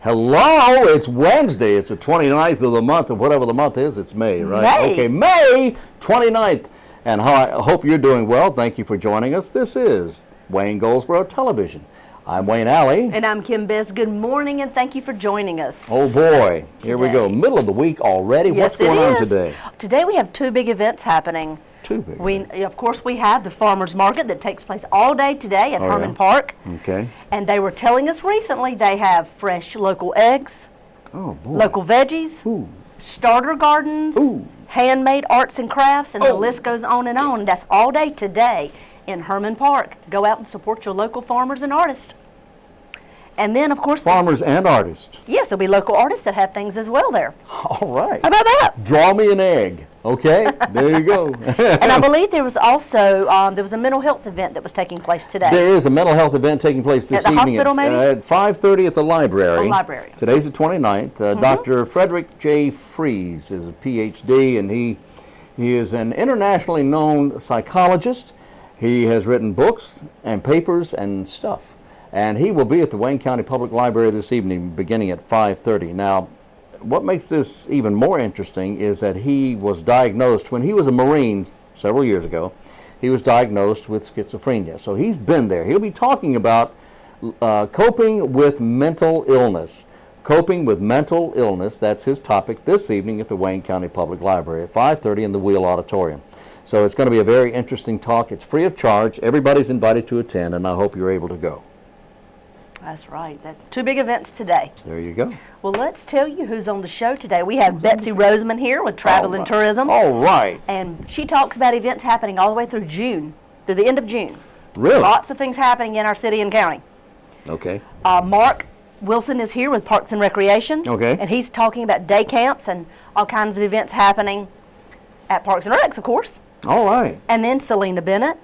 Hello, it's Wednesday. It's the 29th of the month, of whatever the month is. It's May, right? May. Okay, May 29th. And I hope you're doing well. Thank you for joining us. This is Wayne Goldsboro Television. I'm Wayne Alley. And I'm Kim Bess. Good morning, and thank you for joining us. Oh boy, here we go. Middle of the week already. Yes, what's going on today? Today we have two big events happening. Two big events. Of course, we have the farmers market that takes place all day today at Herman Park. Okay. And they were telling us recently they have fresh local eggs, local veggies, starter gardens, handmade arts and crafts, and the list goes on and on. That's all day today in Herman Park. Go out and support your local farmers and artists. And then, of course, farmers and artists. Yes, there'll be local artists that have things as well there. All right. How about that? Draw me an egg. Okay, there you go. And I believe there was also there was a mental health event that was taking place today. There is a mental health event taking place this evening. At the hospital, maybe? At 5:30 at the library. The library. Today's the 29th. Dr. Frederick J. Fries is a Ph.D. and he is an internationally known psychologist. He has written books and papers and stuff. And he will be at the Wayne County Public Library this evening beginning at 5:30. Now, what makes this even more interesting is that he was diagnosed when he was a Marine several years ago. He was diagnosed with schizophrenia. So he's been there. He'll be talking about coping with mental illness. Coping with mental illness, that's his topic this evening at the Wayne County Public Library at 5:30 in the Wheel Auditorium. So it's going to be a very interesting talk. It's free of charge. Everybody's invited to attend, and I hope you're able to go. That's right. That's two big events today. There you go. Well, let's tell you who's on the show today. We have BETSY ROSEMANN here with Travel and Tourism. All right. And she talks about events happening all the way through June, through the end of June. Really? Lots of things happening in our city and county. Okay. Mark Wilson is here with Parks and Recreation. Okay. And he's talking about day camps and all kinds of events happening at Parks and Recs, of course. All right. And then Selena Bennett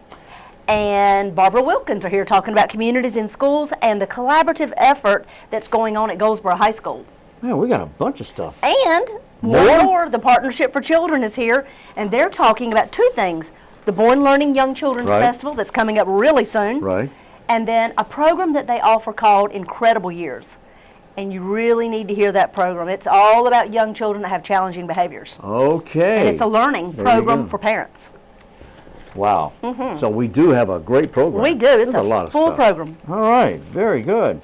and Barbara Wilkins are here talking about communities in schools and the collaborative effort that's going on at Goldsboro High School. Man, we got a bunch of stuff. And more, the Partnership for Children is here, and they're talking about two things. The Born Learning Young Children's Festival that's coming up really soon. Right. And then a program that they offer called Incredible Years. And you really need to hear that program. It's all about young children that have challenging behaviors. Okay. And it's a learning program for parents. Wow. So we do have a great program. We do. It's a lot of full stuff. program. All right. Very good.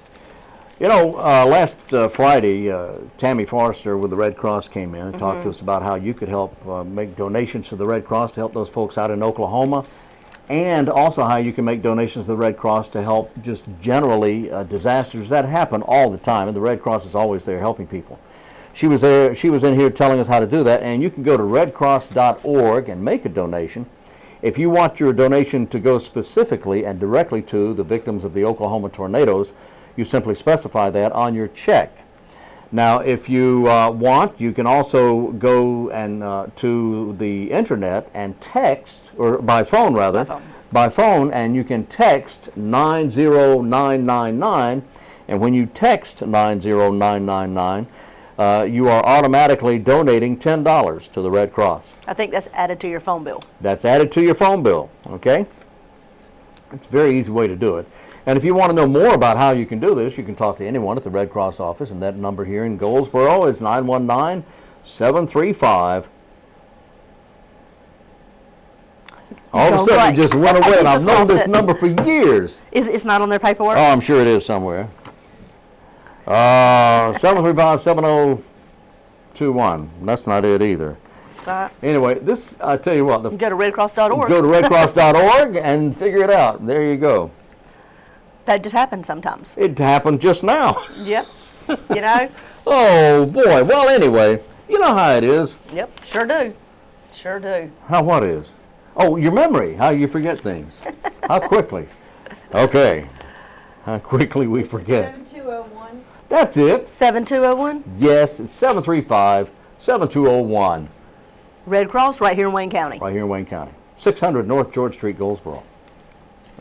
You know, last Friday, Tammy Forrester with the Red Cross came in and talked to us about how you could help make donations to the Red Cross to help those folks out in Oklahoma, and also how you can make donations to the Red Cross to help just generally disasters that happen all the time, and the Red Cross is always there helping people. She was there. She was in here telling us how to do that, and you can go to redcross.org and make a donation. If you want your donation to go specifically and directly to the victims of the Oklahoma tornadoes, you simply specify that on your check. Now, if you want, you can also go and to the internet and text, or by phone rather, by phone, and you can text 90999, and when you text 90999, you are automatically donating $10 to the Red Cross. I think that's added to your phone bill. That's added to your phone bill, okay? It's a very easy way to do it. And if you want to know more about how you can do this, you can talk to anyone at the Red Cross office, and that number here in Goldsboro is 919-735. All of a sudden, it just went away, and I've known this number for years. It's not on their paperwork? Oh, I'm sure it is somewhere. 735-7021. That's not it either. Anyway, this, I tell you what. You go to redcross.org. Go to redcross.org and figure it out. There you go. That just happens sometimes. It happened just now. Yep. You know? Oh, boy. Well, anyway, you know how it is. Yep, sure do. Sure do. How what is? Oh, your memory. How you forget things. How quickly. Okay. How quickly we forget. 7201. That's it. 7201? Yes, it's 735-7201. Red Cross, right here in Wayne County. Right here in Wayne County. 600 North George Street, Goldsboro.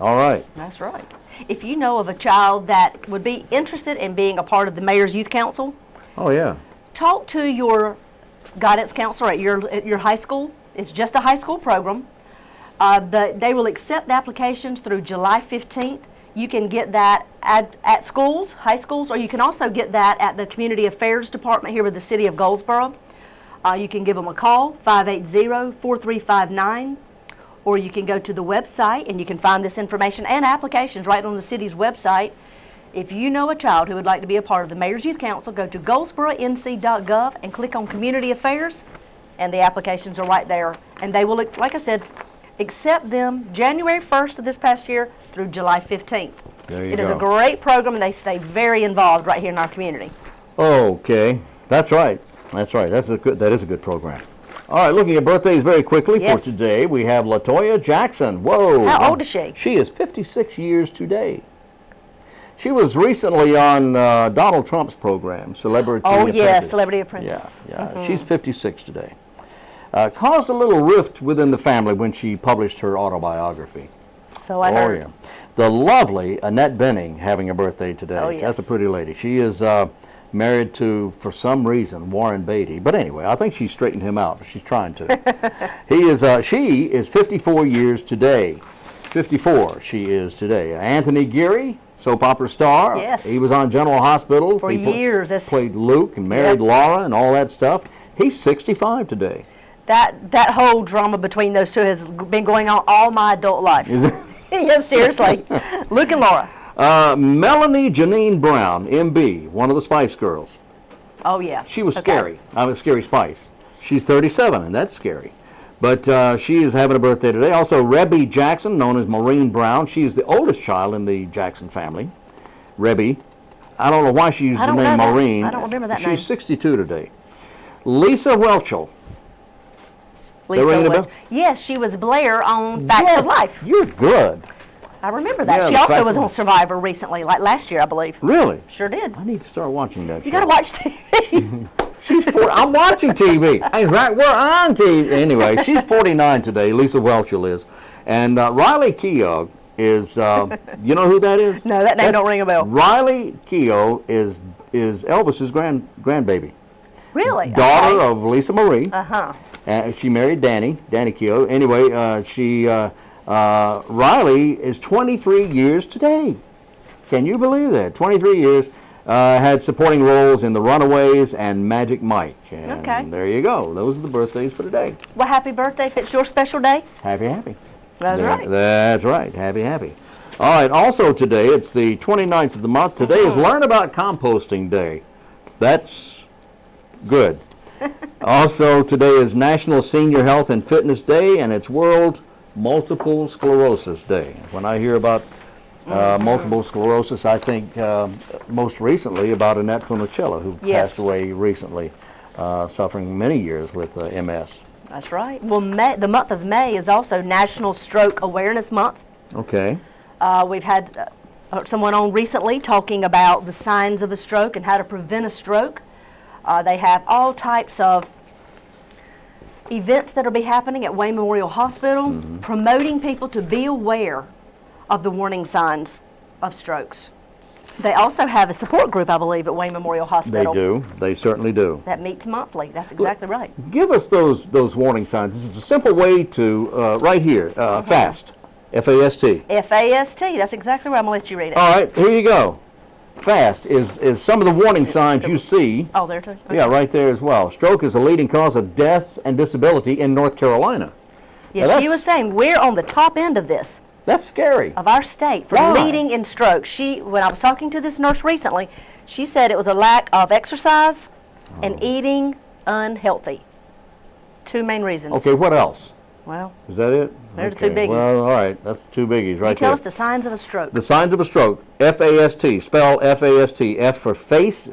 All right. That's right. If you know of a child that would be interested in being a part of the Mayor's Youth Council, oh yeah, talk to your guidance counselor at your high school. It's just a high school program. They will accept applications through July 15th. You can get that at schools, high schools, or you can also get that at the Community Affairs Department here with the City of Goldsboro. You can give them a call, 580-4359, or you can go to the website and you can find this information and applications right on the city's website. If you know a child who would like to be a part of the Mayor's Youth Council, go to goldsboronc.gov and click on Community Affairs, and the applications are right there. And they will, like I said, accept them January 1st of this past year through July 15th. There you It go. is a great program, and they stay very involved right here in our community. Okay, that's right. That's right. That is a good program. All right, looking at birthdays very quickly Yes. for today, we have LaToya Jackson. Whoa. How old is she? She is 56 years today. She was recently on Donald Trump's program, Celebrity Apprentice. Yes, Celebrity Apprentice. Yeah. She's 56 today. Caused a little rift within the family when she published her autobiography. So I heard. Yeah. The lovely Annette Bening having a birthday today. Oh, yes. That's a pretty lady. She is married to, for some reason, Warren Beatty. But anyway, I think she's straightened him out. She's trying to. She is 54 years today. 54 she is today. Anthony Geary, soap opera star. Yes. He was on General Hospital. For He years. played Luke and married Yep. Laura and all that stuff. He's 65 today. That whole drama between those two has been going on all my adult life. Is it? Yes, seriously. Luke and Laura. Melanie Janine Brown, MB, one of the Spice Girls. Oh, yeah. She was Okay. scary. I was Scary Spice. She's 37, and that's scary. But she is having a birthday today. Also, Rebby Jackson, known as Maureen Brown. She is the oldest child in the Jackson family. Rebby. I don't know why she used I the don't name know that. Maureen. I don't remember that She's name. 62 today. Lisa Welchel. Lisa ring a Welch. bell? Yes, she was Blair on Facts Yes, of Life. You're good. I remember that. Yeah, She the also Facts was of on Life. Survivor recently, like last year, I believe. Really? Sure did. I need to start watching that You show. got to watch TV. I'm watching TV. Hey, right, we're on TV. Anyway, she's 49 today, Lisa Welchel is. And Riley Keogh is, you know who that is? No, that name don't ring a bell. Riley Keogh is Elvis's grandbaby. Really? Daughter Okay. of Lisa Marie. Uh-huh. She married Danny Keogh. Anyway, Riley is 23 years today. Can you believe that? 23 years. Had supporting roles in The Runaways and Magic Mike. And Okay. there you go. Those are the birthdays for today. Well, happy birthday if it's your special day. Happy, happy. That's right. That's right. Happy, happy. All right. Also today, it's the 29th of the month. Today is Learn About Composting Day. That's good. Also, today is National Senior Health and Fitness Day, and it's World Multiple Sclerosis Day. When I hear about multiple sclerosis, I think most recently about Annette Funicello, who Yes. passed away recently, suffering many years with MS. That's right. Well, the month of May is also National Stroke Awareness Month. Okay. We've had someone on recently talking about the signs of a stroke and how to prevent a stroke. They have all types of events that will be happening at Wayne Memorial Hospital, promoting people to be aware of the warning signs of strokes. They also have a support group, I believe, at Wayne Memorial They Hospital. do. They certainly do. That meets monthly. That's exactly right. Give us those warning signs. This is a simple way to, right here, FAST. F-A-S-T. FAST. That's exactly right. I'm going to let you read it. All right, here you go. FAST is some of the warning signs you see. Oh, there too? Okay. Yeah, right there as well. Stroke is a leading cause of death and disability in North Carolina. Yes, Now she was saying we're on the top end of this. That's scary. Of our state for Why? leading in stroke. When I was talking to this nurse recently, she said it was a lack of exercise and eating unhealthy. Two main reasons. Okay, what else? Well, Is that it? They're the two biggies. Well, all right, that's the two biggies right you tell there. us the signs of a stroke. The signs of a stroke. F-A-S-T. Spell F-A-S-T. F for face.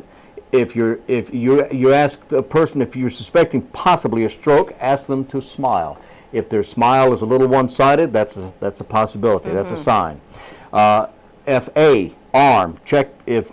If you ask a person if you're suspecting possibly a stroke, ask them to smile. If their smile is a little one-sided, that's a possibility. That's a sign. F-A, arm. Check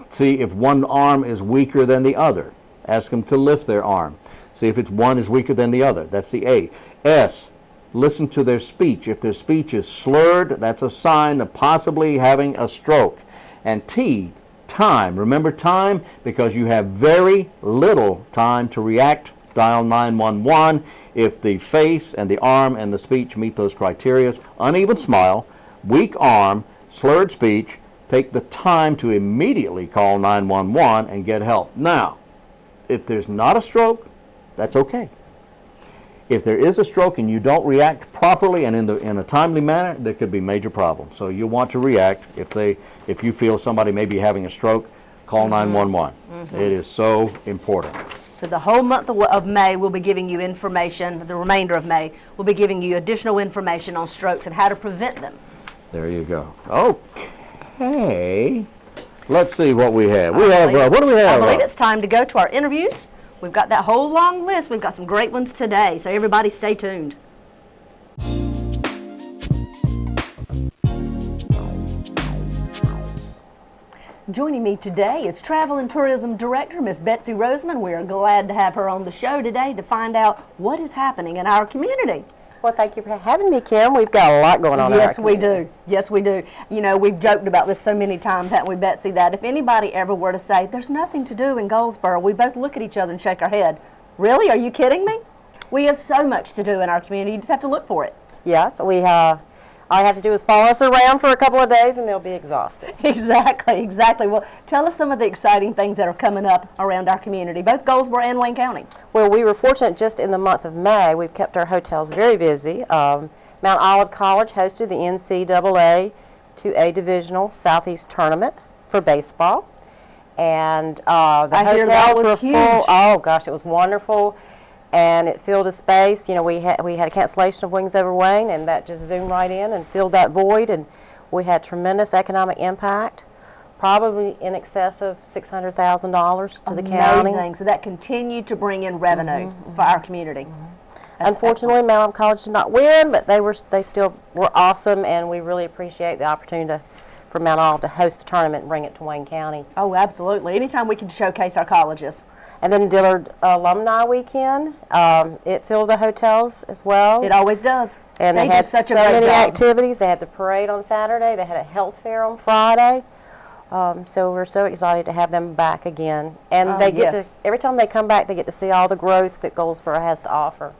see if one arm is weaker than the other. Ask them to lift their arm. See if one is weaker than the other. That's the A. S, listen to their speech. If their speech is slurred, that's a sign of possibly having a stroke. And T, time. Remember time because you have very little time to react. Dial 911 if the face and the arm and the speech meet those criteria. Uneven smile, weak arm, slurred speech, take the time to immediately call 911 and get help. Now, if there's not a stroke, that's okay. If there is a stroke and you don't react properly and in a timely manner, there could be major problems. So you want to react. If you feel somebody may be having a stroke, call 911. It is so important. So the whole month of May, we'll be giving you information, the remainder of May, we'll be giving you additional information on strokes and how to prevent them. There you go. Okay. Let's see what we have. What do we have? I believe it's time to go to our interviews. We've got that whole long list. We've got some great ones today, so everybody stay tuned. Joining me today is Travel and Tourism Director, Miss Betsy Rosemann. We are glad to have her on the show today to find out what is happening in our community. Well, thank you for having me, Kim. We've got a lot going on in our community. Yes, we do. Yes, we do. You know, we've joked about this so many times, haven't we, Betsy, that if anybody ever were to say, there's nothing to do in Goldsboro, we both look at each other and shake our head. Really? Are you kidding me? We have so much to do in our community. You just have to look for it. Yes, all you have to do is follow us around for a couple of days and they'll be exhausted. Exactly, exactly. Well, tell us some of the exciting things that are coming up around our community, both Goldsboro and Wayne County. Well, we were fortunate just in the month of May. We've kept our hotels very busy. Mount Olive College hosted the NCAA 2A Divisional Southeast Tournament for baseball. And the hotels were full. Oh, gosh, it was wonderful. And it filled a space. You know, we had a cancellation of Wings Over Wayne, and that just zoomed right in and filled that void. And we had tremendous economic impact, probably in excess of $600,000 to the county. Amazing. So that continued to bring in revenue for our community. Unfortunately, Mount Olive College did not win, but they still were awesome, and we really appreciate the opportunity for Mount Olive to host the tournament and bring it to Wayne County. Oh, absolutely. Anytime we can showcase our colleges. And then Dillard Alumni Weekend, it filled the hotels as well. It always does. And they had so many activities. They had the parade on Saturday. They had a health fair on Friday. So we're so excited to have them back again. And they get to, every time they come back, they get to see all the growth that Goldsboro has to offer.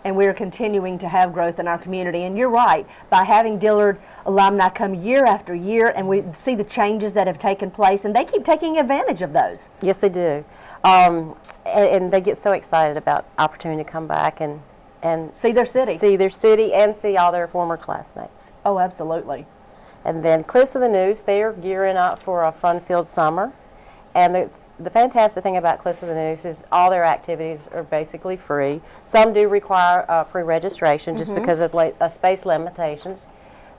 And we're continuing to have growth in our community. And you're right, by having Dillard alumni come year after year, and we see the changes that have taken place, and they keep taking advantage of those. Yes, they do. And they get so excited about opportunity to come back and see their city. See their city and see all their former classmates. Oh, absolutely. And then Cliffs of the News, they are gearing up for a fun-filled summer. And the fantastic thing about Cliffs of the News is all their activities are basically free. Some do require pre-registration just because of space limitations.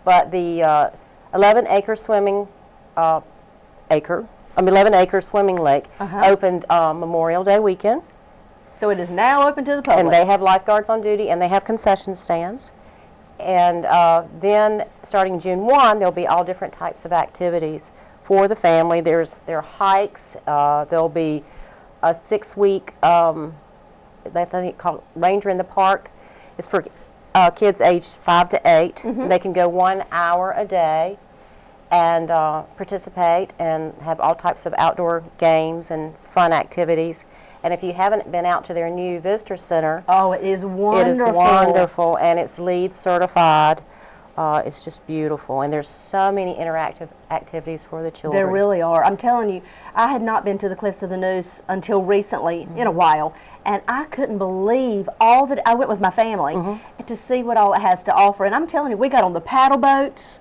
But the 11-acre swimming 11-acre swimming lake opened Memorial Day weekend. So it is now open to the public. And they have lifeguards on duty, and they have concession stands. And then starting June 1, there'll be all different types of activities for the family. There are hikes. There'll be a 6-week, they think called Ranger in the Park. It's for kids aged 5 to 8. They can go 1 hour a day and participate and have all types of outdoor games and fun activities. And if you haven't been out to their new visitor center, oh, it is wonderful. It is wonderful, and it's LEED certified. It's just beautiful, and there's so many interactive activities for the children. There really are. I'm telling you, I had not been to the Cliffs of the News until recently, in a while, and I couldn't believe all that. I went with my family to see what all it has to offer, and I'm telling you, we got on the paddle boats.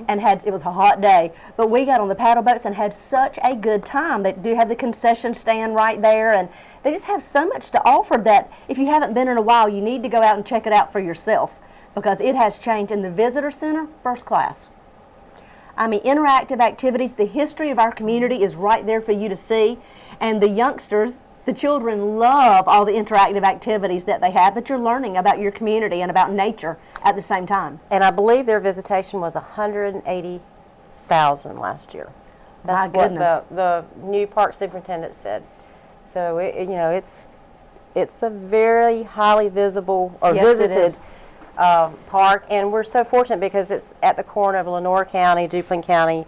And it was a hot day, but we got on the paddle boats and had such a good time. They do have the concession stand right there, and they just have so much to offer that if you haven't been in a while, you need to go out and check it out for yourself, because it has changed. In the visitor center, first class. I mean, interactive activities, the history of our community is right there for you to see, and the youngsters, the children love all the interactive activities that they have, but you're learning about your community and about nature at the same time. And I believe their visitation was 180,000 last year. That's My goodness. What the new park superintendent said. So, it's a very highly visible or visited park, and we're so fortunate because it's at the corner of Lenoir County, Duplin County,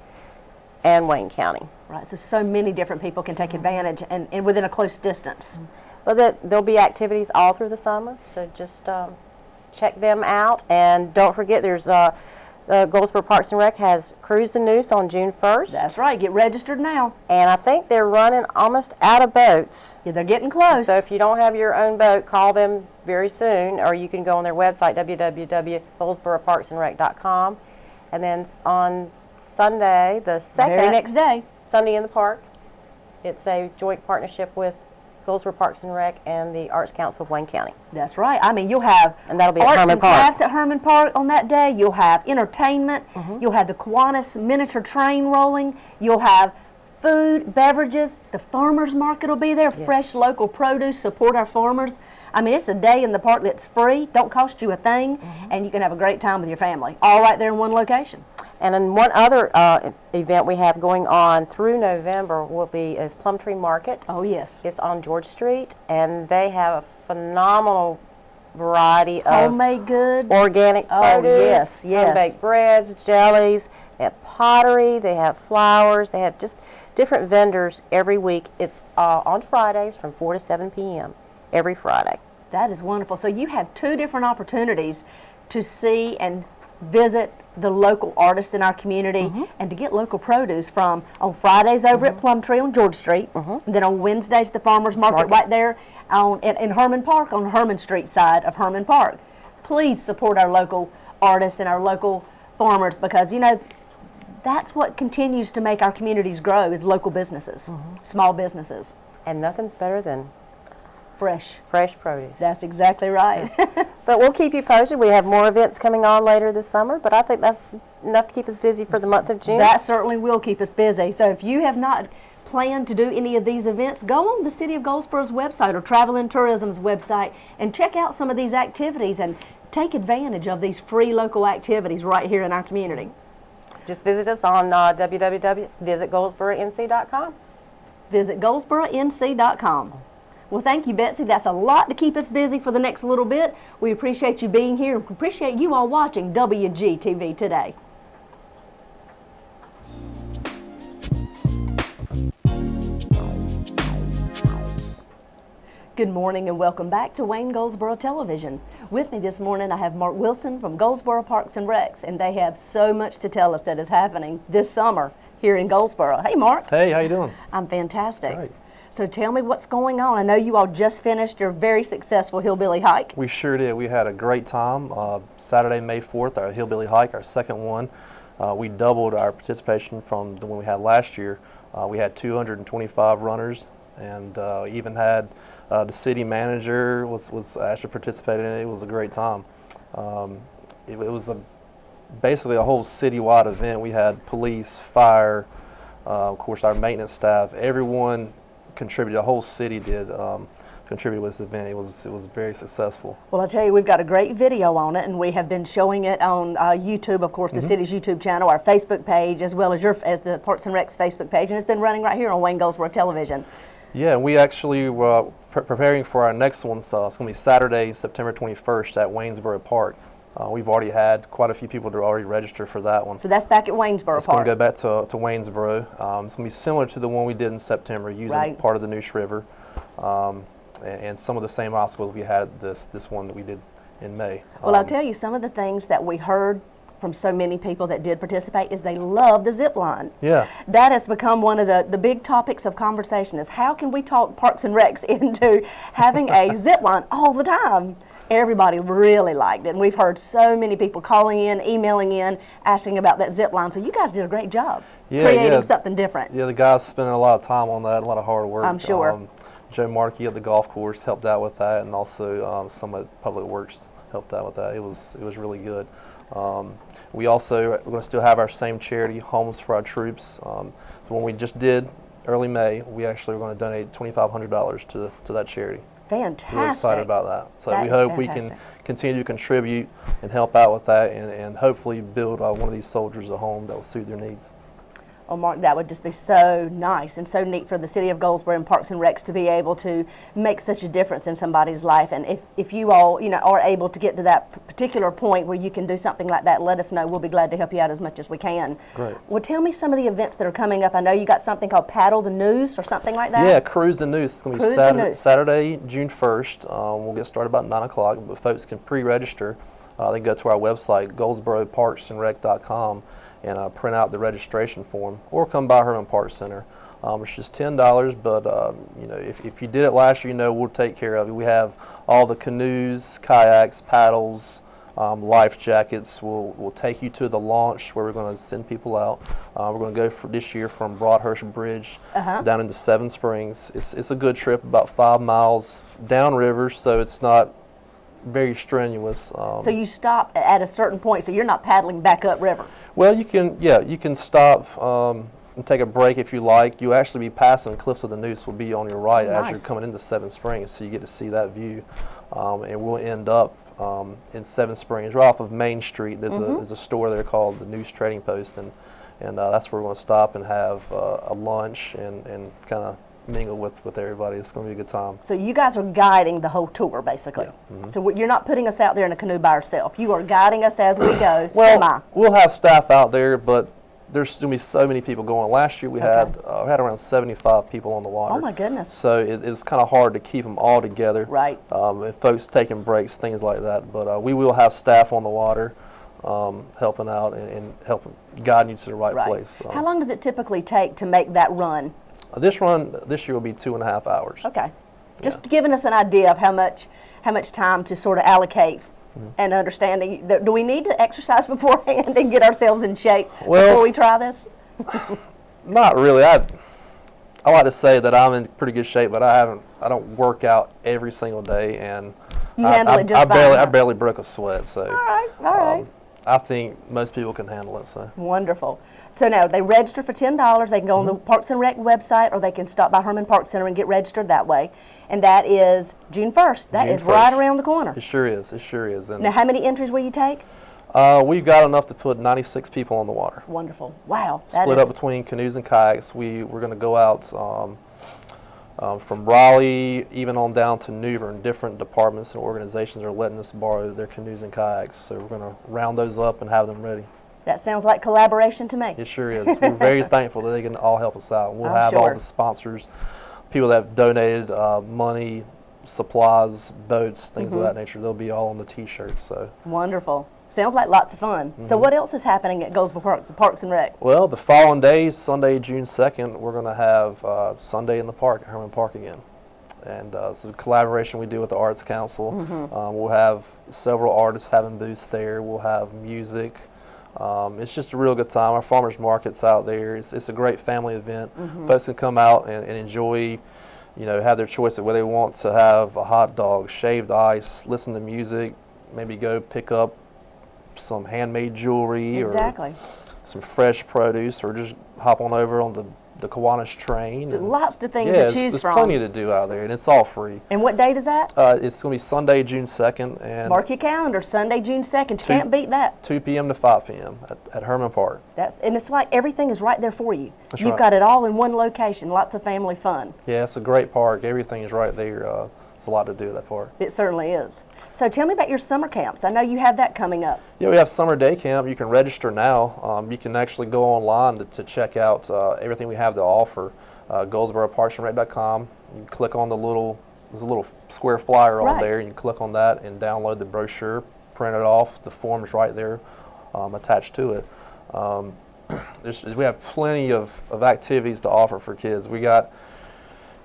and Wayne County. Right, so many different people can take advantage and within a close distance. Well, there'll be activities all through the summer, so just check them out. And don't forget, there's Goldsboro Parks and Rec has Cruise the Noose on June 1st. That's right. Get registered now. And I think they're running almost out of boats. Yeah, they're getting close. So if you don't have your own boat, call them very soon, or you can go on their website, www.goldsboroparksandrec.com. And then on Sunday, the very next day, Sunday in the Park, it's a joint partnership with Goldsboro Parks and Rec and the Arts Council of Wayne County. That's right. I mean, you'll have and that'll be arts at Herman and Park. crafts at Herman Park on that day. You'll have entertainment. You'll have the Kiwanis miniature train rolling. You'll have food, beverages. The farmers market will be there. Yes. Fresh local produce. Support our farmers. I mean, it's a day in the park that's free. Don't cost you a thing, and you can have a great time with your family. All right there in one location. And then one other event we have going on through November will be is Plum Tree Market. Oh, yes. It's on George Street, and they have a phenomenal variety of homemade goods, organic produce, home-baked breads, jellies. They have pottery, they have flowers, they have just different vendors every week. It's on Fridays from 4 to 7 p.m. every Friday. That is wonderful. So you have two different opportunities to see and visit the local artists in our community and to get local produce from on Fridays over at Plum Tree on George Street, and then on Wednesdays the farmers market right there in Herman Park on Herman Street side of Herman Park. Please support our local artists and our local farmers, because you know that's what continues to make our communities grow is local businesses, small businesses. And nothing's better than fresh produce. That's exactly right. But we'll keep you posted. We have more events coming on later this summer, but I think that's enough to keep us busy for the month of June. That certainly will keep us busy. So if you have not planned to do any of these events, go on the City of Goldsboro's website or Travel and Tourism's website and check out some of these activities and take advantage of these free local activities right here in our community. Just visit us on www.visitgoldsboronc.com. Visit goldsboronc.com. Well, thank you, Betsy. That's a lot to keep us busy for the next little bit. We appreciate you being here and appreciate you all watching WGTV today. Good morning and welcome back to Wayne Goldsboro Television. With me this morning I have Mark Wilson from Goldsboro Parks and Recs, and they have so much to tell us that is happening this summer here in Goldsboro. Hey, Mark. Hey, how you doing? I'm fantastic. Great. So tell me what's going on. I know you all just finished your very successful Hillbilly Hike. We sure did. We had a great time. Saturday, May 4th, our Hillbilly Hike, our second one. We doubled our participation from the one we had last year. We had 225 runners, and even had the city manager was actually participating in it. It was a great time. It was basically a whole citywide event. We had police, fire, of course our maintenance staff, everyone contributed. The whole city did contribute with this event. It was very successful. Well, I tell you, we've got a great video on it, and we have been showing it on YouTube, of course, the city's YouTube channel, our Facebook page, as well as the Parks and Rec's Facebook page, and it's been running right here on Wayne Goldsboro Television. Yeah, and we actually were preparing for our next one, so it's going to be Saturday, September 21st at Waynesboro Park. We've already had quite a few people that are already registered for that one. So that's back at Waynesboro Park. It's going to go back to Waynesboro. It's going to be similar to the one we did in September, using part of the Neuse River, and some of the same obstacles we had this one that we did in May. Well, I'll tell you, some of the things that we heard from so many people that did participate is they love the zip line. Yeah. That has become one of the big topics of conversation, is how can we talk Parks and Recs into having a zip line all the time? Everybody really liked it, and we've heard so many people calling in, emailing in, asking about that zip line. So you guys did a great job creating something different. Yeah, the guys spending a lot of time on that, a lot of hard work. I'm sure. Joe Markey at the golf course helped out with that, and also some of Public Works helped out with that. It was really good. We're going to still have our same charity, Homes for Our Troops. The one we just did early May, we actually are going to donate $2,500 to that charity. Fantastic. We're excited about that. So that we hope fantastic. we can continue to contribute and help out with that, and hopefully build one of these soldiers a home that will suit their needs. Oh, Mark, that would just be so nice and so neat for the City of Goldsboro and Parks and Recs to be able to make such a difference in somebody's life. And if you all, are able to get to that particular point where you can do something like that, let us know. We'll be glad to help you out as much as we can. Great. Well, tell me some of the events that are coming up. I know you got something called Paddle the Noose or something like that. Yeah, Cruise the Noose. It's going to be Saturday, June 1st. We'll get started about 9 o'clock, but folks can pre-register they can go to our website, goldsboroparksandrec.com, and print out the registration form, or come by Herman Park Center. It's just $10, but you know, if you did it last year, you know we'll take care of it. We have all the canoes, kayaks, paddles, life jackets. We'll take you to the launch where we're going to send people out. We're going to go for this year from Broadhurst Bridge down into Seven Springs. It's a good trip, about 5 miles downriver, so it's not very strenuous. So you stop at a certain point, so you're not paddling back up river. Well, you can stop and take a break if you like. You'll actually be passing Cliffs of the Noose will be on your right as you're coming into Seven Springs, so you get to see that view. And we'll end up in Seven Springs, right off of Main Street. There's a store there called the Noose Trading Post, and that's where we're going to stop and have a lunch and kind of mingle with everybody. It's going to be a good time. So you guys are guiding the whole tour, basically. Yeah. So you're not putting us out there in a canoe by ourselves. You are guiding us as we go. Well, we'll have staff out there, but there's going to be so many people going. Last year we had around 75 people on the water. Oh my goodness. So it's kind of hard to keep them all together. Right. And folks taking breaks, things like that. But we will have staff on the water helping out and helping guiding you to the right place. How long does it typically take to make that run? This run this year will be 2.5 hours. Okay. Just giving us an idea of how much time to sort of allocate and understanding. Do we need to exercise beforehand and get ourselves in shape before we try this? Not really. I like to say that I'm in pretty good shape, but I don't work out every single day, and you handle it just fine. I barely broke a sweat. So all right. I think most people can handle it. So wonderful. So now they register for $10. They can go on the Parks and Rec website, or they can stop by Herman Park Center and get registered that way. And that is June 1st. That is right around the corner. It sure is. It sure is. And now, how many entries will you take? We've got enough to put 96 people on the water. Wonderful. Wow. Split up between canoes and kayaks. We're going to go out from Raleigh, even on down to New Bern. Different departments and organizations are letting us borrow their canoes and kayaks. So we're going to round those up and have them ready. That sounds like collaboration to me. It sure is. We're very thankful that they can all help us out. We'll have all the sponsors, people that have donated money, supplies, boats, things of that nature. They'll be all on the T-shirts. So wonderful. Sounds like lots of fun. So what else is happening at Goldsboro Parks and Rec? Well, the following day, Sunday, June 2nd, we're going to have Sunday in the Park at Herman Park again. And it's a collaboration we do with the Arts Council. We'll have several artists having booths there. We'll have music. It's just a real good time. Our farmers market's out there. It's a great family event. Folks can come out and enjoy, you know, have their choice of whether they want to have a hot dog, shaved ice, listen to music, maybe go pick up some handmade jewelry or some fresh produce, or just hop on over on the Kiwanis train. So lots of things to choose there's from. plenty to do out there, and it's all free. And what date is that? It's going to be Sunday, June 2nd. And mark your calendar, Sunday, June 2nd. You can't beat that. 2 p.m. to 5 p.m. at Herman Park. And it's like everything is right there for you. That's You've got it all in one location, lots of family fun. Yeah, it's a great park. Everything is right there. There's a lot to do at that park. It certainly is. So tell me about your summer camps. I know you have that coming up. Yeah, we have summer day camp. You can register now. You can actually go online to check out everything we have to offer. GoldsboroParksandRec.com. You click on there's a little square flyer on there, and you click on that and download the brochure, print it off. The form's right there attached to it. We have plenty of activities to offer for kids. We got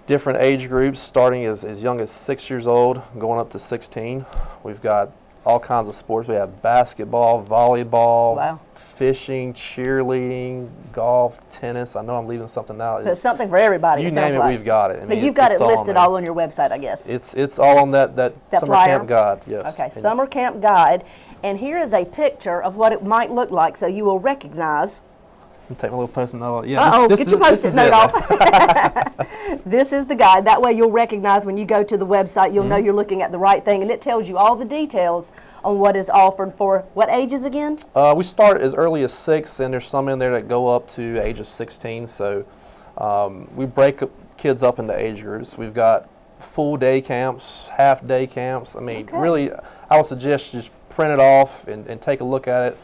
different age groups starting as young as 6 years old, going up to 16. We've got all kinds of sports. We have basketball, volleyball, fishing, cheerleading, golf, tennis. I know I'm leaving something out. There's something for everybody. You name it, we've got it. I mean, but you've got it listed all on your website, I guess. It's all on that summer flyer? camp guide. Yes. Okay, summer camp guide, and here is a picture of what it might look like, so you will recognize. Take my little post-it note. Yeah, get your post-it note off. This is the guide. That way you'll recognize when you go to the website, you'll know you're looking at the right thing, and it tells you all the details on what is offered for what ages again? We start as early as 6, and there's some in there that go up to age of 16. So we break kids up into age groups. We've got full day camps, half day camps. I mean, really, I would suggest just print it off and take a look at it.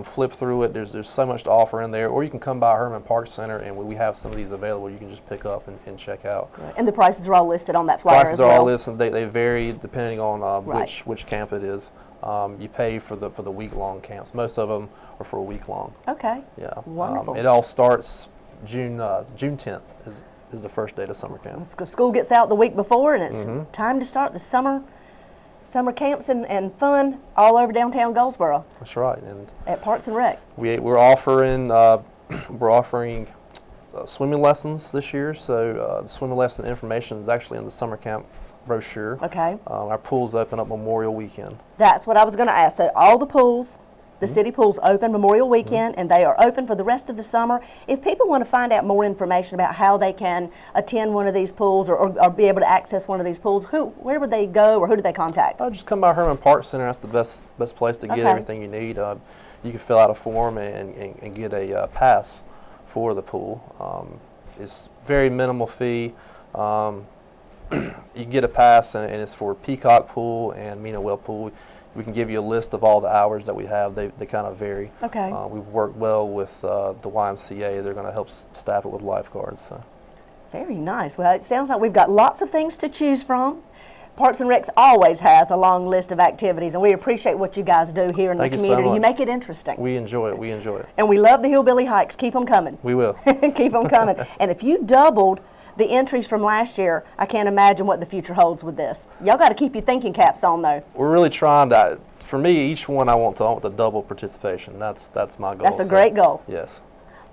Flip through it. There's so much to offer in there, or you can come by Herman Park Center, and we have some of these available. You can just pick up and check out. And the prices are all listed on that flyer prices as well. Prices are all listed. They vary depending on which camp it is. You pay for the week-long camps. Most of them are for a week long. Okay. Yeah. Wonderful. It all starts June 10th is the first day of summer camp. School gets out the week before, and it's time to start the summer camps and fun all over downtown Goldsboro. That's right. And at Parks and Rec. We're offering swimming lessons this year. So the swimming lesson information is actually in the summer camp brochure. Okay. Our pools open up Memorial Weekend. That's what I was going to ask. So all the pools, the city pools open Memorial Weekend, and they are open for the rest of the summer. If people want to find out more information about how they can attend one of these pools or be able to access one of these pools, where would they go, or who do they contact? Just come by Herman Park Center. That's the best place to get everything you need. You can fill out a form and get a pass for the pool. It's very minimal fee. You get a pass, and it's for Peacock Pool and Mina Well Pool. We can give you a list of all the hours that we have. They kind of vary. Okay. We've worked well with the YMCA. They're going to help staff it with lifeguards. So. Very nice. Well, it sounds like we've got lots of things to choose from. Parks and Recs always has a long list of activities, and we appreciate what you guys do here in the community. So much. You make it interesting. We enjoy it. We enjoy it. And we love the hillbilly hikes. Keep them coming. We will. Keep them coming. And if you doubled the entries from last year, I can't imagine what the future holds with this. Y'all got to keep your thinking caps on, though. We're really trying to. For me, each one I want the double participation. That's my goal. That's a great goal. Yes.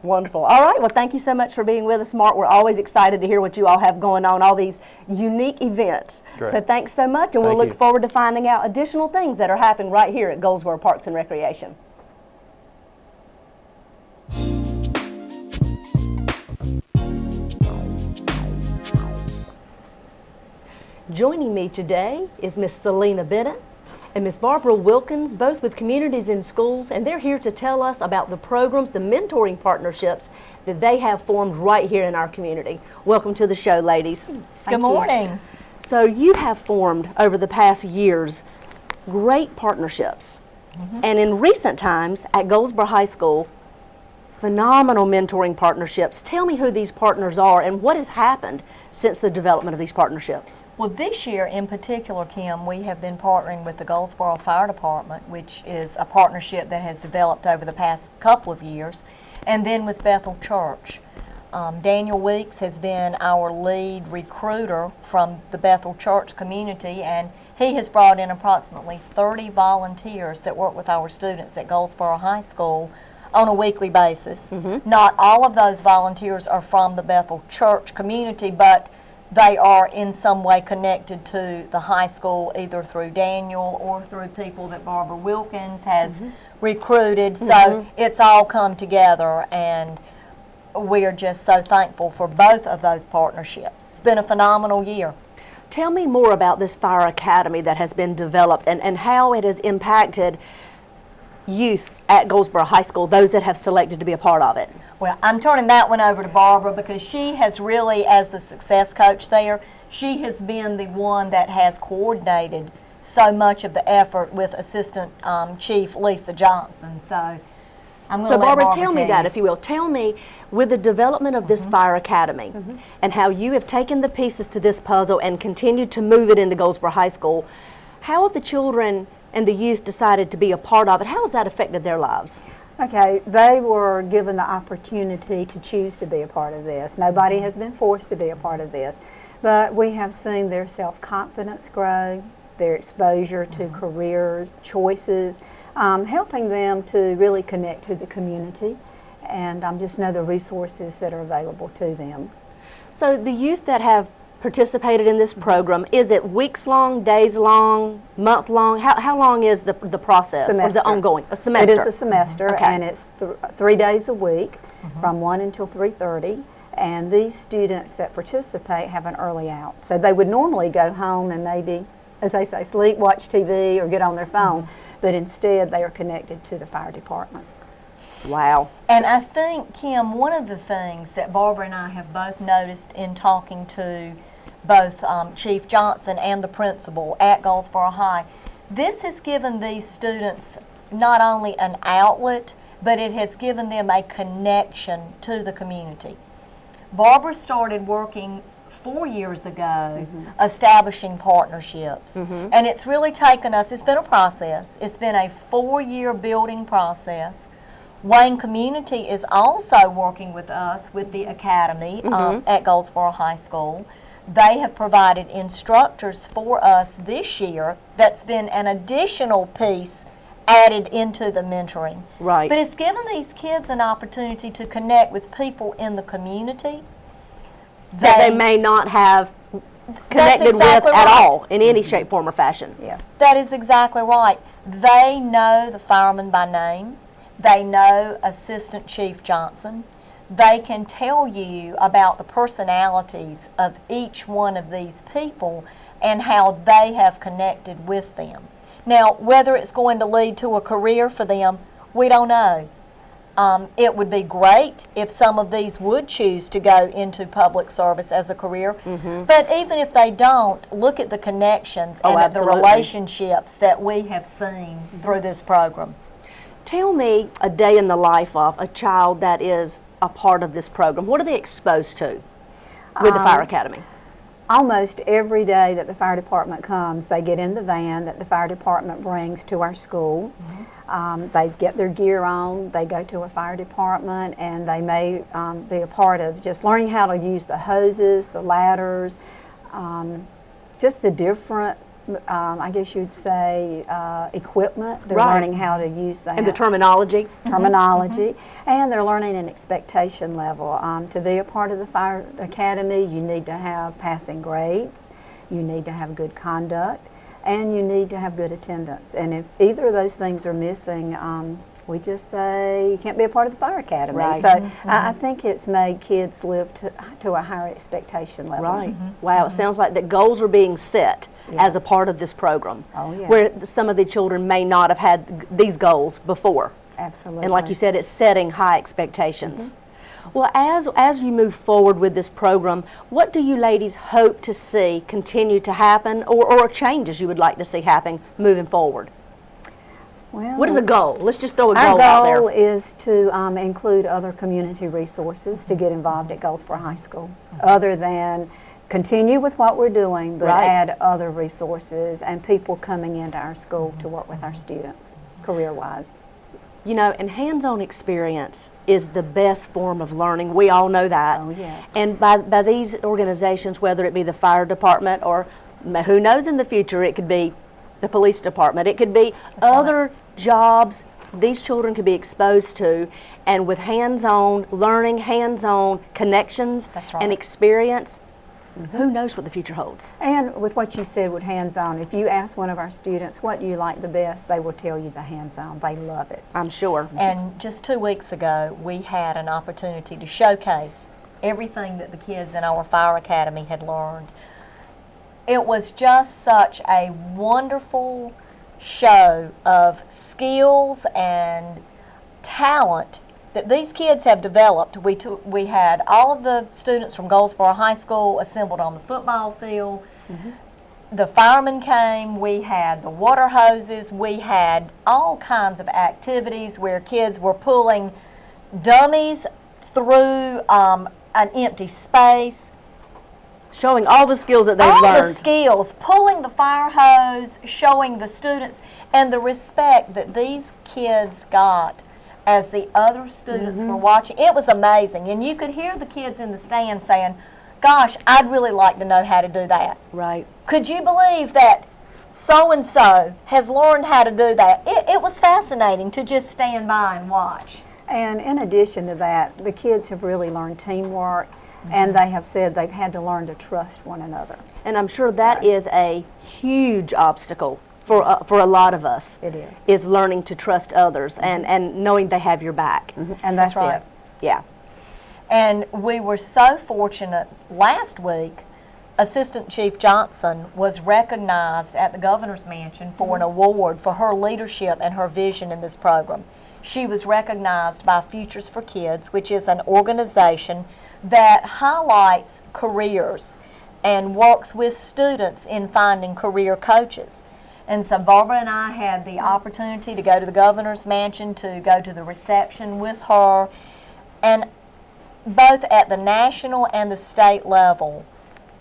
Wonderful. All right. Well, thank you so much for being with us, Mark. We're always excited to hear what you all have going on, all these unique events. Great. So thanks so much, and we'll look forward to finding out additional things that are happening right here at Goldsboro Parks and Recreation. Joining me today is Miss Selena Bennett and Miss Barbara Wilkins, both with Communities in Schools, and they're here to tell us about the programs, the mentoring partnerships that they have formed right here in our community. Welcome to the show, ladies. Good morning. So you have formed over the past years great partnerships, and in recent times at Goldsboro High School, phenomenal mentoring partnerships. Tell me who these partners are and what has happened since the development of these partnerships. Well, this year in particular, Kim, we have been partnering with the Goldsboro Fire Department, which is a partnership that has developed over the past couple of years, and then with Bethel Church. Daniel Weeks has been our lead recruiter from the Bethel Church community, and he has brought in approximately 30 volunteers that work with our students at Goldsboro High School on a weekly basis. Not all of those volunteers are from the Bethel Church community, but they are in some way connected to the high school, either through Daniel or through people that Barbara Wilkins has recruited. So it's all come together, and we are just so thankful for both of those partnerships. It's been a phenomenal year. Tell me more about this Fire Academy that has been developed and how it has impacted youth at Goldsboro High School, those that have selected to be a part of it. Well, I'm turning that one over to Barbara because she has really, as the success coach there, she has been the one that has coordinated so much of the effort with Assistant Chief Lisa Johnson. So I'm going to let Barbara, tell me that, if you will. Tell me, with the development of this Fire Academy and how you have taken the pieces to this puzzle and continued to move it into Goldsboro High School, how have the children and the youth decided to be a part of it? How has that affected their lives? Okay, they were given the opportunity to choose to be a part of this. Nobody has been forced to be a part of this, but we have seen their self-confidence grow, their exposure to career choices, helping them to really connect to the community, and just know the resources that are available to them. So the youth that have participated in this program, is it weeks long, days long, month long? How long is the process? Semester. Or is it ongoing? A semester? It is a semester, and it's 3 days a week from 1 until 3:30. And these students that participate have an early out. So they would normally go home and maybe, as they say, sleep, watch TV, or get on their phone. But instead, they are connected to the fire department. Wow. And I think, Kim, one of the things that Barbara and I have both noticed in talking to both Chief Johnson and the principal at Goldsboro High, this has given these students not only an outlet, but it has given them a connection to the community. Barbara started working 4 years ago establishing partnerships. And it's really taken us, it's been a process. It's been a 4-year building process. Wayne Community is also working with us with the Academy at Goldsboro High School. They have provided instructors for us this year. That's been an additional piece added into the mentoring. Right. But it's given these kids an opportunity to connect with people in the community that they may not have connected exactly with at right. all in any shape, form, or fashion. Yes. That is exactly right. They know the fireman by name. They know Assistant Chief Johnson. They can tell you about the personalities of each one of these people and how they have connected with them. Now, whether it's going to lead to a career for them, we don't know. It would be great if some of these would choose to go into public service as a career. But even if they don't, look at the connections and at the absolutely. relationships that we have seen through this program. Tell me a day in the life of a child that is a part of this program. What are they exposed to with the Fire Academy? Almost every day that the fire department comes, they get in the van that the fire department brings to our school. They get their gear on, they go to a fire department, and they may be a part of just learning how to use the hoses, the ladders, just the different, I guess you'd say, equipment. They're Right. learning how to use that. And the terminology? And they're learning an expectation level. To be a part of the Fire Academy, you need to have passing grades, you need to have good conduct, and you need to have good attendance. And if either of those things are missing, we just say you can't be a part of the Fire Academy. Right. So I think it's made kids live to a higher expectation level. Right. Wow, it sounds like that goals are being set as a part of this program. Oh, yes. Where some of the children may not have had these goals before. Absolutely. And like you said, it's setting high expectations. Well, as you move forward with this program, what do you ladies hope to see continue to happen, or changes you would like to see happen moving forward? Well, What is a goal? Let's just throw a our goal out goal there. is to include other community resources to get involved at Goldsboro High School, other than continue with what we're doing, but Right. add other resources and people coming into our school to work with our students, career-wise. You know, and hands-on experience is the best form of learning. We all know that. Oh, yes. And by these organizations, whether it be the fire department or who knows in the future, it could be the police department, it could be other jobs these children could be exposed to, and with hands-on learning, hands-on connections That's right. and experience, who knows what the future holds. And with what you said with hands-on, if you ask one of our students what you like the best, they will tell you the hands-on. They love it. I'm sure. And just 2 weeks ago, we had an opportunity to showcase everything that the kids in our Fire Academy had learned. It was just such a wonderful show of skills and talent that these kids have developed. We had all of the students from Goldsboro High School assembled on the football field. The firemen came, we had the water hoses, we had all kinds of activities where kids were pulling dummies through an empty space. Showing all the skills that they've All learned. the skills, pulling the fire hose, showing the students, and the respect that these kids got as the other students were watching. It was amazing. And you could hear the kids in the stand saying, gosh, I'd really like to know how to do that. Right. Could you believe that so-and-so has learned how to do that? It was fascinating to just stand by and watch. And in addition to that, the kids have really learned teamwork, and they have said they've had to learn to trust one another. And I'm sure that is a huge obstacle for a lot of us. It is. Is learning to trust others and knowing they have your back. And that's right. it. Yeah. And we were so fortunate last week, Assistant Chief Johnson was recognized at the Governor's Mansion for an award for her leadership and her vision in this program. She was recognized by Futures for Kids, which is an organization that highlights careers and works with students in finding career coaches. And so Barbara and I had the opportunity to go to the Governor's Mansion, to go to the reception with her, and both at the national and the state level,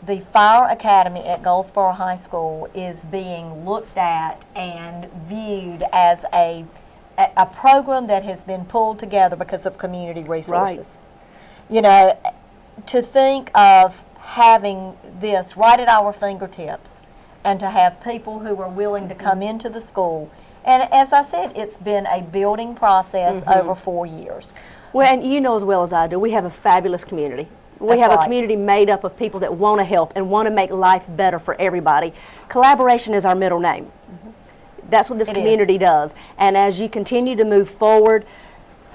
the Fire Academy at Goldsboro High School is being looked at and viewed as a program that has been pulled together because of community resources. Right. You know, to think of having this right at our fingertips and to have people who are willing to come into the school. And as I said, it's been a building process over 4 years. Well, and you know as well as I do, we have a fabulous community. We have a community made up of people that want to help and want to make life better for everybody. Collaboration is our middle name. That's what this community does. And as you continue to move forward,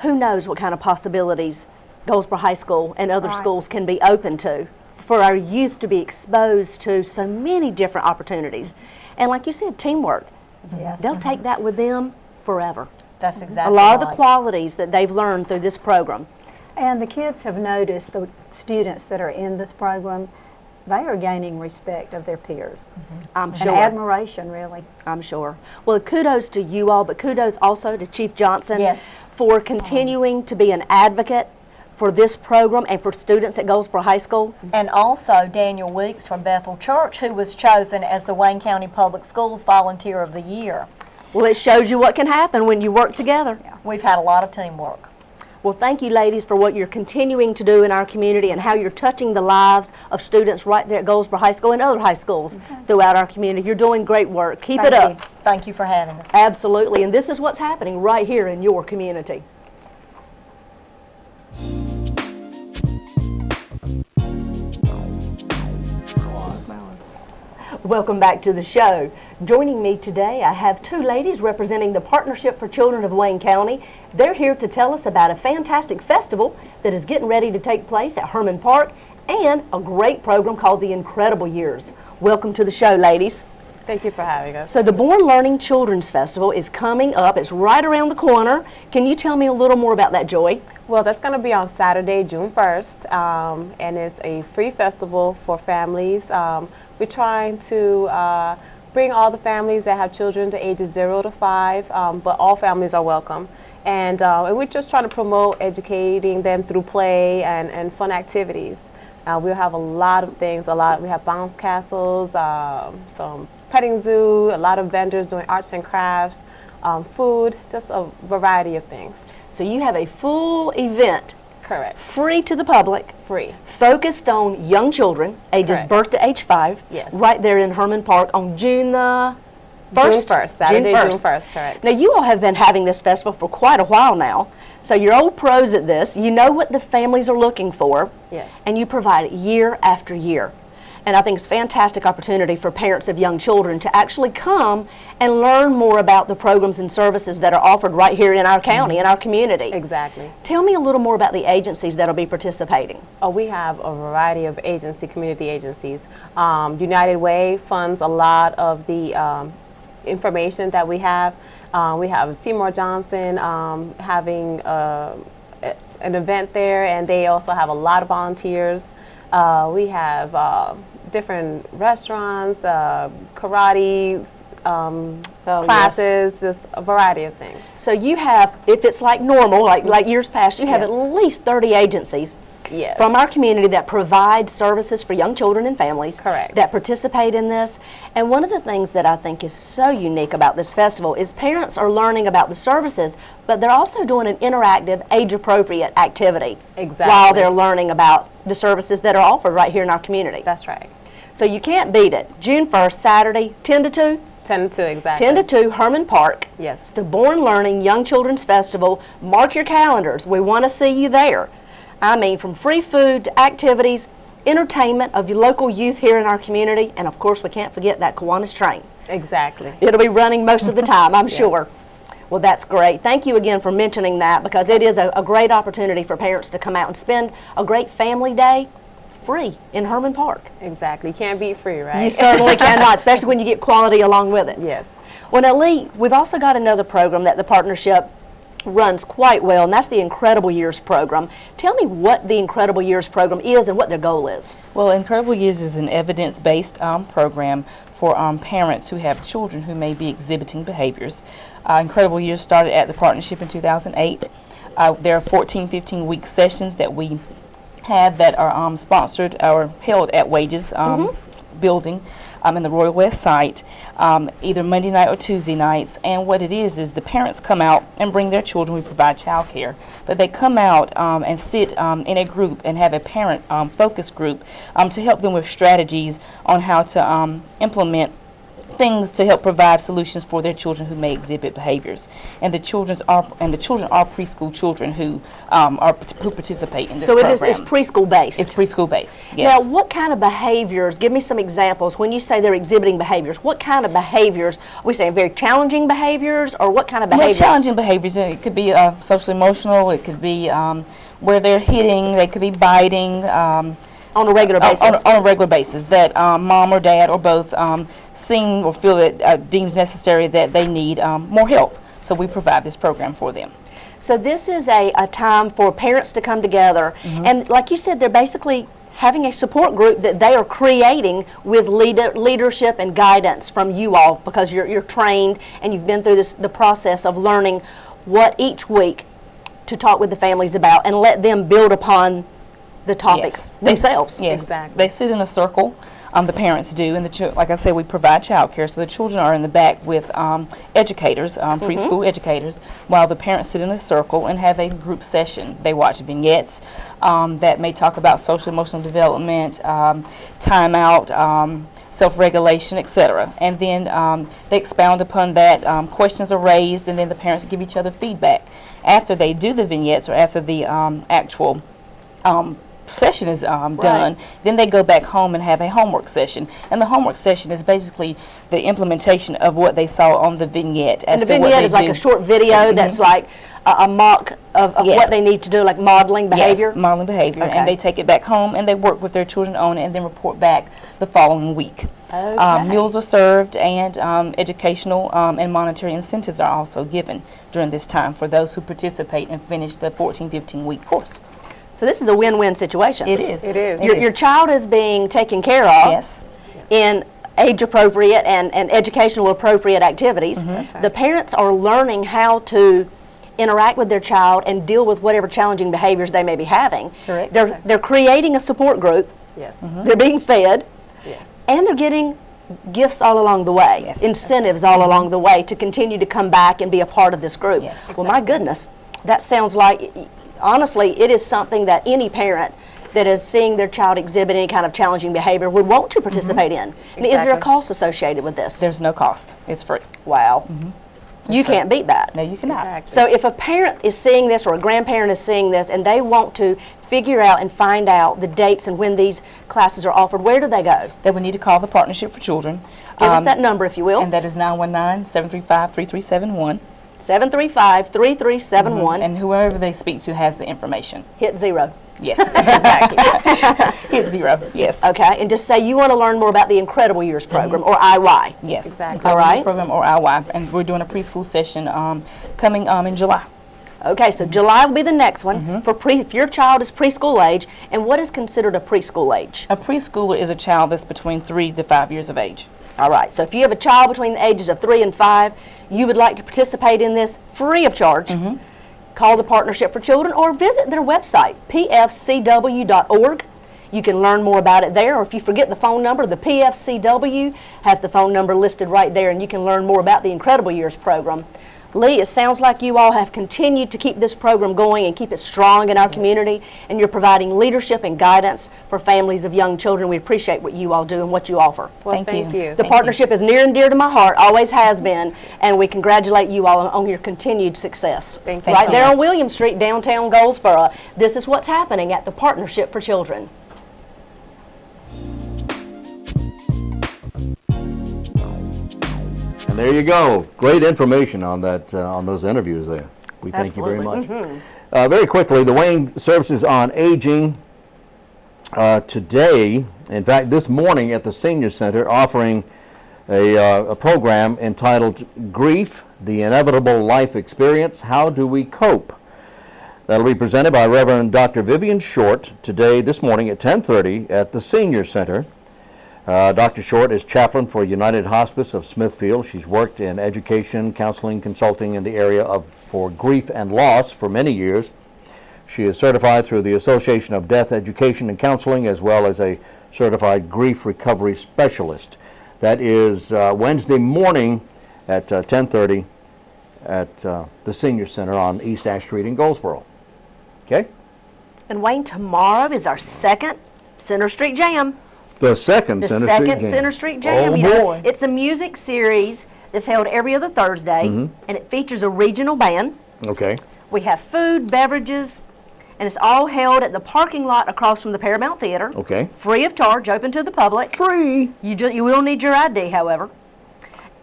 who knows what kind of possibilities Goldsboro High School and other schools can be open to for our youth to be exposed to so many different opportunities. And like you said, teamwork. Yes. They'll take that with them forever. That's exactly a lot of the qualities that they've learned through this program. And the kids have noticed, the students that are in this program, they are gaining respect of their peers. I'm and sure. Admiration, really. I'm sure. Well, kudos to you all, but kudos also to Chief Johnson for continuing to be an advocate for this program and for students at Goldsboro High School. And also Daniel Weeks from Bethel Church, who was chosen as the Wayne County Public Schools Volunteer of the Year. Well, it shows you what can happen when you work together. Yeah. We've had a lot of teamwork. Well, thank you, ladies, for what you're continuing to do in our community and how you're touching the lives of students right there at Goldsboro High School and other high schools throughout our community. You're doing great work. Keep it up. Thank you for having us. Absolutely. And this is what's happening right here in your community. Welcome back to the show. Joining me today, I have two ladies representing the Partnership for Children of Wayne County. They're here to tell us about a fantastic festival that is getting ready to take place at Herman Park and a great program called The Incredible Years. Welcome to the show, ladies. Thank you for having us. So the Born Learning Children's Festival is coming up. It's right around the corner. Can you tell me a little more about that, Joy? Well, that's going to be on Saturday, June 1st, and it's a free festival for families. We're trying to bring all the families that have children to ages 0 to 5, but all families are welcome. And we're just trying to promote educating them through play and fun activities. We'll have a lot of things, we have bounce castles, some petting zoo, a lot of vendors doing arts and crafts, food, just a variety of things. So you have a full event. Correct. Free to the public. Free. Focused on young children, ages birth to age 5. Yes. Right there in Herman Park on June the 1st? June 1st, Saturday, June 1st, correct. Now you all have been having this festival for quite a while now, so you're old pros at this. You know what the families are looking for. Yes. And you provide it year after year. And I think it's a fantastic opportunity for parents of young children to actually come and learn more about the programs and services that are offered right here in our county, in our community. Exactly. Tell me a little more about the agencies that will be participating. Oh, we have a variety of community agencies. United Way funds a lot of the information that we have. We have Seymour Johnson having an event there, and they also have a lot of volunteers. We have different restaurants, karate classes, just a variety of things. So you have, if it's like normal, like years past, you have at least 30 agencies from our community that provide services for young children and families. Correct. That participate in this. And one of the things that I think is so unique about this festival is parents are learning about the services, but they're also doing an interactive, age-appropriate activity while they're learning about the services that are offered right here in our community. That's right. So you can't beat it. June 1st, Saturday, 10 to 2? 10 to 2, exactly. 10 to 2, Herman Park. Yes. It's the Born Learning Young Children's Festival. Mark your calendars. We want to see you there. I mean, from free food to activities, entertainment of your local youth here in our community, and of course we can't forget that Kiwanis train. Exactly. It'll be running most of the time, I'm sure. Well, that's great. Thank you again for mentioning that, because it is a great opportunity for parents to come out and spend a great family day free in Herman Park. Exactly. You can't beat free, right? You certainly cannot, especially when you get quality along with it. Yes. Well, now, Lee, we've also got another program that the partnership runs quite well, and that's the Incredible Years program. Tell me what the Incredible Years program is and what their goal is. Well, Incredible Years is an evidence-based program for parents who have children who may be exhibiting behaviors. Incredible Years started at the partnership in 2008. There are 14, 15-week sessions that we have that are sponsored or held at Wages building in the Royal West site, either Monday night or Tuesday nights. And what it is the parents come out and bring their children. We provide child care, but they come out and sit in a group and have a parent focus group to help them with strategies on how to implement things to help provide solutions for their children who may exhibit behaviors. And the children are preschool children who participate in this program. So it's preschool based. It's preschool based. Yes. Now, what kind of behaviors? Give me some examples. When you say they're exhibiting behaviors, what kind of behaviors? Are we saying very challenging behaviors, or what kind of behaviors? Well, challenging behaviors. It could be social emotional. It could be where they're hitting. They could be biting. On a regular basis? On a regular basis, that mom or dad or both seem or feel that deems necessary that they need more help. So we provide this program for them. So this is a time for parents to come together, and like you said, they're basically having a support group that they are creating with leadership and guidance from you all, because you're trained and you've been through the process of learning what each week to talk with the families about and let them build upon the topics themselves. Yes, exactly. They sit in a circle. The parents do, and like I said, we provide child care, so the children are in the back with educators, preschool educators, while the parents sit in a circle and have a group session. They watch vignettes that may talk about social emotional development, timeout, self-regulation, etc. And then they expound upon that. Questions are raised, and then the parents give each other feedback. After they do the vignettes, or after the actual session is done, then they go back home and have a homework session. And the homework session is basically the implementation of what they saw on the vignette. And the vignette is like a short video that's like a mock of what they need to do, like modeling behavior? Yes, modeling behavior. Okay. And they take it back home and they work with their children on it and then report back the following week. Okay. Meals are served, and educational and monetary incentives are also given during this time for those who participate and finish the 14-15 week course. So this is a win-win situation. It is. It is. Your child is being taken care of in age-appropriate and educational-appropriate activities. That's right. The parents are learning how to interact with their child and deal with whatever challenging behaviors they may be having. Correct. They're creating a support group. Yes. They're being fed. Yes. And they're getting gifts all along the way, incentives all along the way to continue to come back and be a part of this group. Yes, Well, my goodness, that sounds like, honestly, it is something that any parent that is seeing their child exhibit any kind of challenging behavior would want to participate in. And is there a cost associated with this? There's no cost. It's free. Wow. You can't beat that. No, you cannot. Exactly. So if a parent is seeing this, or a grandparent is seeing this, and they want to figure out and find out the dates and when these classes are offered, where do they go? They would need to call the Partnership for Children. Give us that number, if you will. And that is 919-735-3371. 735-3371. And whoever they speak to has the information. Hit 0. Yes, exactly. Hit 0, yes. Okay, and just say you want to learn more about the Incredible Years program, or IY. Yes, Exactly. All right. Program or IY, and we're doing a preschool session coming in July. Okay, so July will be the next one for if your child is preschool age. And what is considered a preschool age? A preschooler is a child that's between 3 to 5 years of age. All right, so if you have a child between the ages of 3 and 5, you would like to participate in this free of charge, call the Partnership for Children or visit their website, pfcw.org. You can learn more about it there, or if you forget the phone number, the PFCW has the phone number listed right there, and you can learn more about the Incredible Years program. Lee, it sounds like you all have continued to keep this program going and keep it strong in our community, and you're providing leadership and guidance for families of young children. We appreciate what you all do and what you offer. Well, thank you. The partnership is near and dear to my heart, always has been, and we congratulate you all on your continued success. Thank you Right so there much. on William Street, downtown Goldsboro. This is what's happening at the Partnership for Children. And there you go. Great information on that, on those interviews there. We thank you very much. Very quickly, the Wayne Services on Aging today, in fact, this morning at the Senior Center, offering a program entitled Grief, the Inevitable Life Experience, How Do We Cope? That'll be presented by Reverend Dr. Vivian Short today, this morning at 10:30 at the Senior Center. Dr. Short is chaplain for United Hospice of Smithfield. She's worked in education, counseling, consulting in the area for grief and loss for many years. She is certified through the Association of Death Education and Counseling, as well as a certified grief recovery specialist. That is Wednesday morning at 10:30 at the Senior Center on East Ash Street in Goldsboro. Okay? And Wayne, tomorrow is our second Center Street Jam. The second The Center second Street Jam. Center Street Jam. Oh, You know, boy. it's a music series that's held every other Thursday, and it features a regional band. Okay. We have food, beverages, and it's all held at the parking lot across from the Paramount Theater. Okay. Free of charge, open to the public. Free. You will need your ID, however.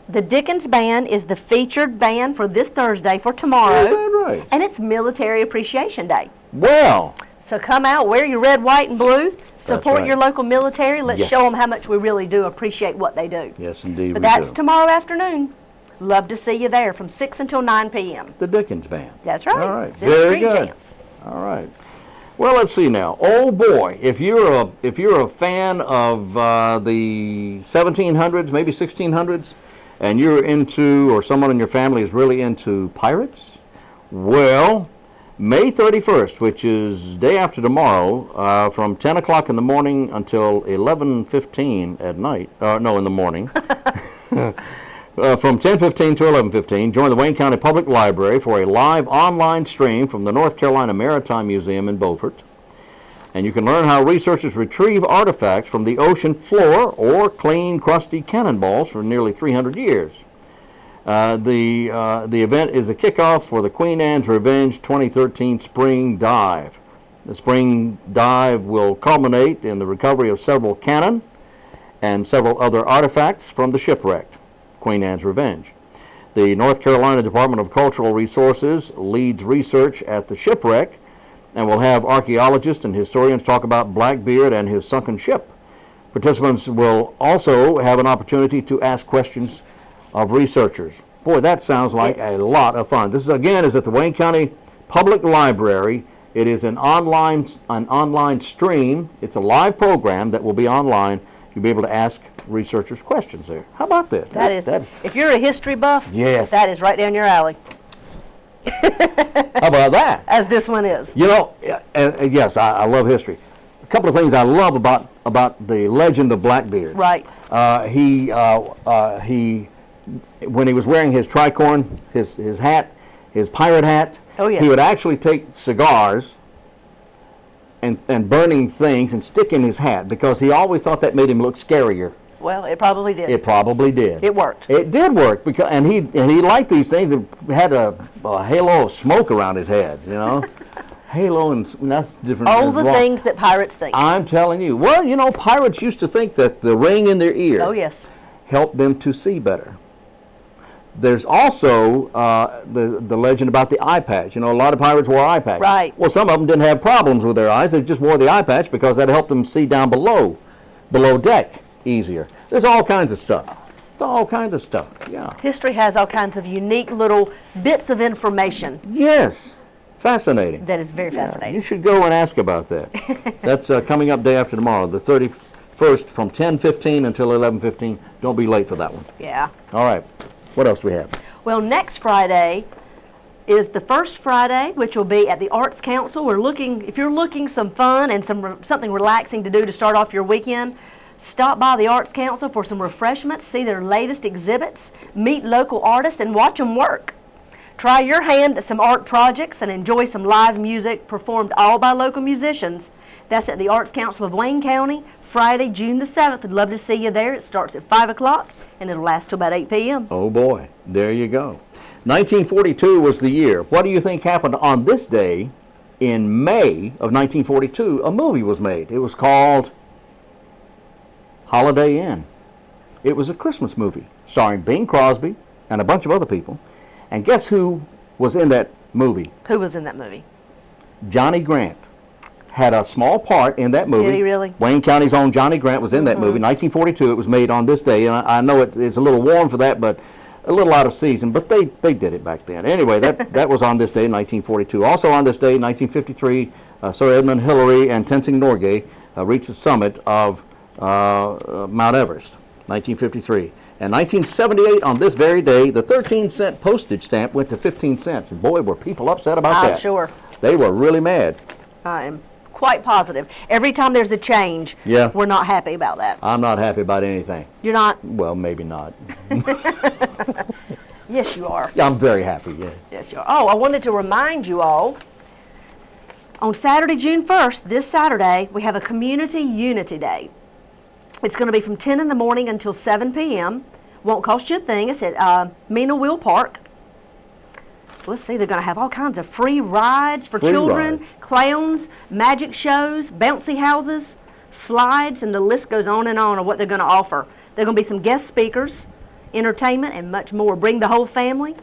The Dickens Band is the featured band for this Thursday for tomorrow. Is that right? And it's Military Appreciation Day. Well, So come out, wear your red, white, and blue. Support right. your local military. Let's Yes. show them how much we really do appreciate what they do. yes, indeed But we that's do. tomorrow afternoon. Love to see you there from 6 until 9 p.m. The Dickens Band. That's right. All right. Center Very Street good. Jam. All right. Well, let's see now. Oh boy, if you're a fan of the 1700s, maybe 1600s, and you're into, or someone in your family is really into pirates, well, May 31st, which is day after tomorrow, from 10 o'clock in the morning until 11:15 at night, no, in the morning. From 10:15 to 11:15, join the Wayne County Public Library for a live online stream from the North Carolina Maritime Museum in Beaufort. And you can learn how researchers retrieve artifacts from the ocean floor or clean, crusty cannonballs for nearly 300 years. The event is a kickoff for the Queen Anne's Revenge 2013 Spring Dive. The Spring Dive will culminate in the recovery of several cannon and several other artifacts from the shipwreck, Queen Anne's Revenge. The North Carolina Department of Cultural Resources leads research at the shipwreck and will have archaeologists and historians talk about Blackbeard and his sunken ship. Participants will also have an opportunity to ask questions of researchers. Boy, that sounds like a lot of fun. This is, again, is at the Wayne County Public Library. It is an online stream. It's a live program that will be online. You'll be able to ask researchers questions there. How about that? That is, if you're a history buff, Yes. that is right down your alley, How about that? as this one is. You know, yes, I love history. A couple of things I love about the legend of Blackbeard. Right. He when he was wearing his tricorn, his hat, his pirate hat, Oh, yes. he would actually take cigars and burning things and stick in his hat because he always thought that made him look scarier. Well, it probably did. It probably did. It worked. It did work because and he liked these things that had a halo of smoke around his head, you know. Halo and that's different. All the wrong. things that pirates think. I'm telling you. Well, you know, pirates used to think that the ring in their ear Oh, yes. helped them to see better. There's also the legend about the eye patch. You know, a lot of pirates wore eye patches. Right. Well, some of them didn't have problems with their eyes. They just wore the eye patch because that helped them see down below deck easier. There's all kinds of stuff. All kinds of stuff, yeah. History has all kinds of unique little bits of information Yes. Fascinating. that is very fascinating. You should go and ask about that. That's coming up day after tomorrow, the 31st, from 10:15 until 11:15. Don't be late for that one. Yeah. All right. What else do we have? Well, next Friday is the first Friday, which will be at the Arts Council. If you're looking some fun and something relaxing to do to start off your weekend, stop by the Arts Council for some refreshments, see their latest exhibits, meet local artists, and watch them work. Try your hand at some art projects and enjoy some live music performed all by local musicians. That's at the Arts Council of Wayne County, Friday, June the 7th. I'd love to see you there. It starts at 5 o'clock and it'll last till about 8 p.m. Oh boy, there you go. 1942 was the year. What do you think happened on this day in May of 1942? A movie was made. It was called Holiday Inn. It was a Christmas movie starring Bing Crosby and a bunch of other people. And guess who was in that movie? Who was in that movie? Johnny Grant had a small part in that movie. Did he really? Wayne County's own Johnny Grant was in that movie. 1942, it was made on this day. And I know it's a little warm for that, but a little out of season. But they did it back then. Anyway, that was on this day, 1942. Also on this day, 1953, Sir Edmund Hillary and Tenzing Norgay reached the summit of Mount Everest, 1953. And 1978, on this very day, the 13-cent postage stamp went to 15 cents. And boy, were people upset about that. I'm sure. They were really mad. I am quite positive. Every time there's a change, Yeah. we're not happy about that. I'm not happy about anything. You're not? Well, maybe not. Yes, you are. I'm very happy, yes. Yes, you are. Oh, I wanted to remind you all, on Saturday, June 1st, this Saturday, we have a Community Unity Day. It's going to be from 10 in the morning until 7 p.m. Won't cost you a thing. It's at Mena Wheel Park. Let's see, they're going to have all kinds of free rides for children, rides. clowns, magic shows, bouncy houses, slides, and the list goes on and on of what they're going to offer. There are going to be some guest speakers, entertainment, and much more. Bring the whole family.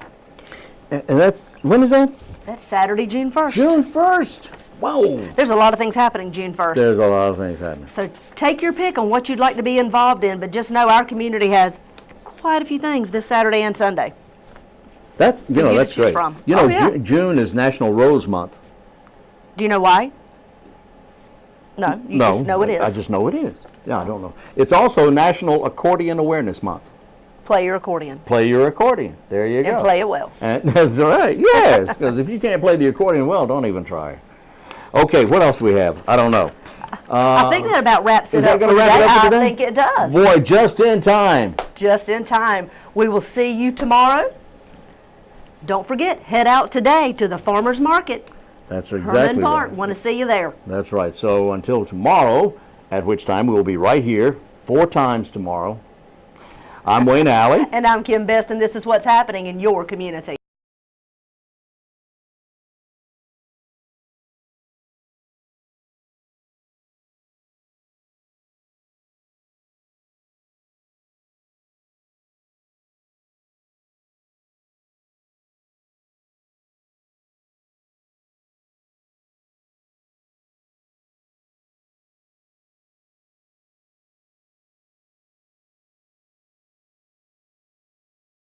And that's, when is that? That's Saturday, June 1st. June 1st. Whoa. There's a lot of things happening June 1st. There's a lot of things happening. So take your pick on what you'd like to be involved in, but just know our community has quite a few things this Saturday and Sunday. That's, you know, you that's to choose great. from. You know, Oh, yeah. June is National Rose Month. Do you know why? No, you just know it is. I just know it is. Yeah, I don't know. It's also National Accordion Awareness Month. Play your accordion. Play your accordion. There you go. And play it well. And that's all right. Yes, because if you can't play the accordion well, don't even try. Okay, what else we have? I don't know. I think that about wraps it is that up gonna for wrap it today. up for I today? think it does. Boy, just in time. Just in time. We will see you tomorrow. Don't forget, head out today to the farmer's market. That's Herman exactly Park. right. Want to see you there. That's right. So until tomorrow, at which time we will be right here 4 times tomorrow. I'm Wayne Alley. And I'm Kim Best, and this is what's happening in your community.